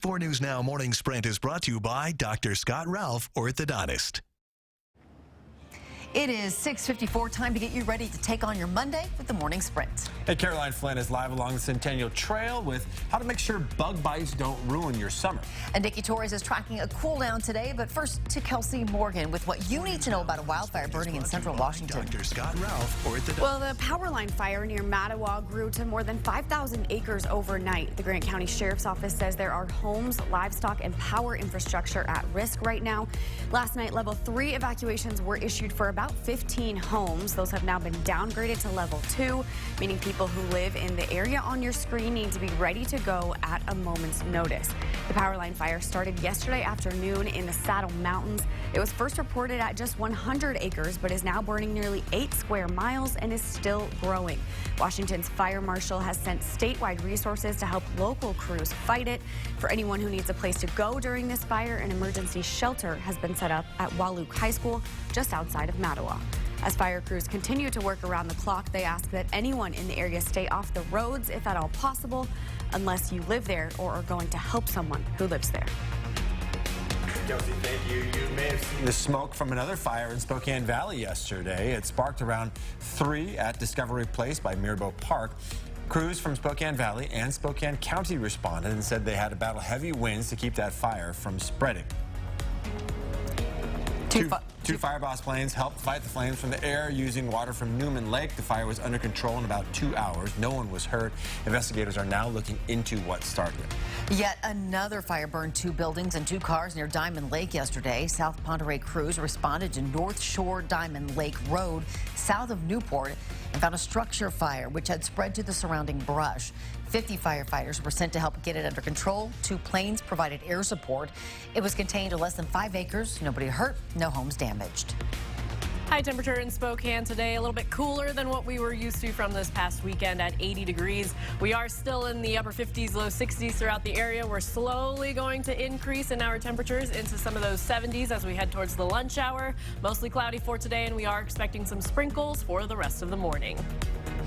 4 News Now Morning Sprint is brought to you by Dr. Scott Ralph, orthodontist. It is 6:54, time to get you ready to take on your Monday with the Morning Sprint. Hey, Caroline Flynn is live along the Centennial Trail with how to make sure bug bites don't ruin your summer. And Nikki Torres is tracking a cool down today, but first to Kelsey Morgan with what you need to know about a wildfire burning in central Washington. Dr. Scott Ralph, orthodontist. Well, the Powerline Fire near Mattawa grew to more than 5,000 acres overnight. The Grant County Sheriff's Office says there are homes, livestock, and power infrastructure at risk right now. Last night, level 3 evacuations were issued for about 15 homes. Those have now been downgraded to level 2, meaning people who live in the area on your screen need to be ready to go at a moment's notice. The Powerline Fire started yesterday afternoon in the Saddle Mountains. It was first reported at just 100 acres, but is now burning nearly 8 square miles and is still growing. Washington's fire marshal has sent statewide resources to help local crews fight it. For anyone who needs a place to go during this fire, an emergency shelter has been set up at Wahluke High School, just outside of Mattawa. As fire crews continue to work around the clock, they ask that anyone in the area stay off the roads if at all possible, unless you live there or are going to help someone who lives there. Kelsey, thank you. You may have seen the smoke from another fire in Spokane Valley yesterday. It sparked around 3 at Discovery Place by Mirbeau Park. Crews from Spokane Valley and Spokane County responded and said they had to battle heavy winds to keep that fire from spreading. Two fire boss planes helped fight the flames from the air using water from Newman Lake. The fire was under control in about 2 hours. No one was hurt. Investigators are now looking into what started it. Yet another fire burned 2 buildings and 2 cars near Diamond Lake yesterday. South Ponderay crews responded to North Shore Diamond Lake Road south of Newport and found a structure fire which had spread to the surrounding brush. 50 firefighters were sent to help get it under control. 2 planes provided air support. It was contained to less than 5 acres. Nobody hurt, no homes damaged. High temperature in Spokane today, a little bit cooler than what we were used to from this past weekend at 80 degrees. We are still in the upper 50s, low 60s throughout the area. We're slowly going to increase in our temperatures into some of those 70s as we head towards the lunch hour. Mostly cloudy for today, and we are expecting some sprinkles for the rest of the morning.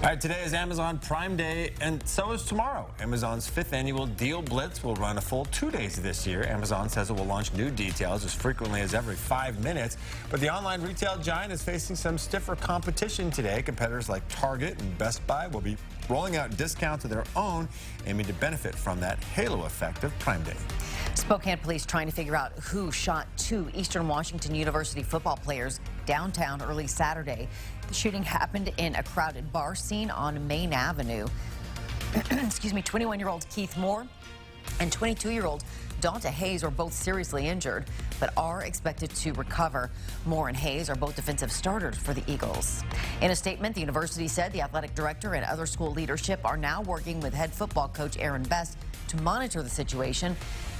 All right, today is Amazon Prime Day, and so is tomorrow. Amazon's 5th annual Deal Blitz will run a full 2 days this year. Amazon says it will launch new details as frequently as every 5 minutes. But the online retail giant is facing some stiffer competition today. Competitors like Target and Best Buy will be rolling out discounts of their own, aiming to benefit from that halo effect of Prime Day. Spokane police trying to figure out who shot 2 Eastern Washington University football players downtown early Saturday. The shooting happened in a crowded bar scene on Main Avenue. Excuse me, 21-year-old Keith Moore and 22-year-old Donta Hayes were both seriously injured, but are expected to recover. Moore and Hayes are both defensive starters for the Eagles. In a statement, the university said the athletic director and other school leadership are now working with head football coach Aaron Best to monitor the situation.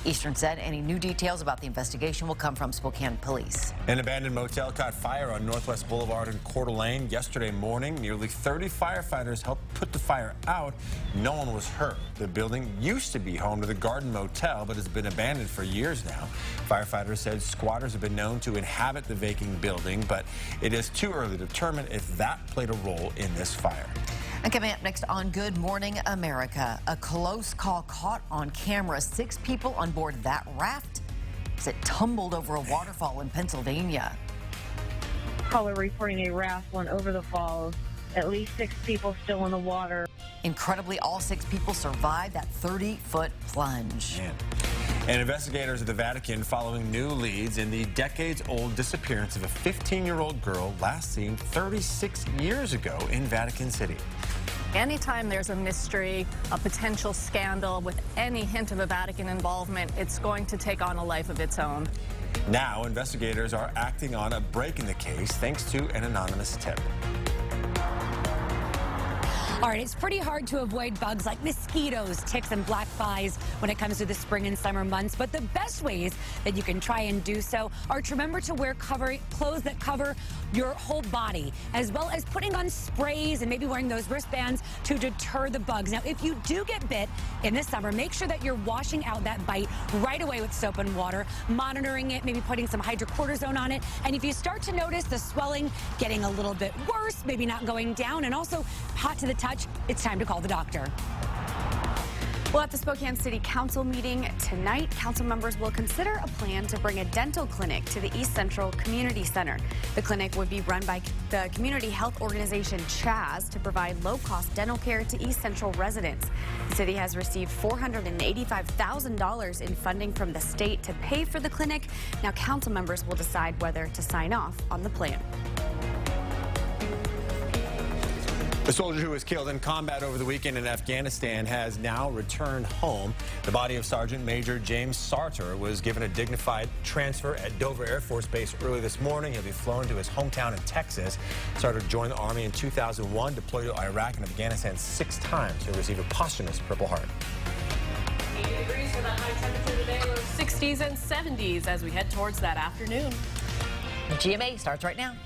Eastern said any new details about the investigation will come from Spokane police. An abandoned motel caught fire on Northwest Boulevard in Coeur d'Alene yesterday morning. Nearly 30 firefighters helped put the fire out. No one was hurt. The building used to be home to the Garden Motel, but has been abandoned for years now. Firefighters said squatters have been known to inhabit the vacant building, but it is too early to determine if that played a role in this fire. And coming up next on Good Morning America, a close call caught on camera. 6 people on board that raft as it tumbled over a waterfall in Pennsylvania. Caller reporting a raft went over the falls. At least 6 people still in the water. Incredibly, all 6 people survived that 30-foot plunge. Man. And investigators at the Vatican following new leads in the decades-old disappearance of a 15-year-old girl last seen 36 years ago in Vatican City. Anytime there's a mystery, a potential scandal with any hint of a Vatican involvement, it's going to take on a life of its own. Now, investigators are acting on a break in the case thanks to an anonymous tip. All right, it's pretty hard to avoid bugs like mosquitoes, ticks, and black flies when it comes to the spring and summer months. But the best ways that you can try and do so are to remember to wear clothes that cover your whole body, as well as putting on sprays and maybe wearing those wristbands to deter the bugs. Now, if you do get bit in the summer, make sure that you're washing out that bite right away with soap and water, monitoring it, maybe putting some hydrocortisone on it. And if you start to notice the swelling getting a little bit worse, maybe not going down, and also hot to the touch, it's time to call the doctor. Well, at the Spokane City Council meeting tonight, council members will consider a plan to bring a dental clinic to the East Central Community Center. The clinic would be run by the community health organization CHAZ to provide low-cost dental care to East Central residents. The city has received $485,000 in funding from the state to pay for the clinic. Now, council members will decide whether to sign off on the plan. The soldier who was killed in combat over the weekend in Afghanistan has now returned home. The body of Sergeant Major James Sartre was given a dignified transfer at Dover Air Force Base early this morning. He'll be flown to his hometown in Texas. Sartre joined the Army in 2001, deployed to Iraq and Afghanistan 6 times. He'll receive a posthumous Purple Heart. 80 degrees for that high temperature today, low 60s and 70s as we head towards that afternoon. GMA starts right now.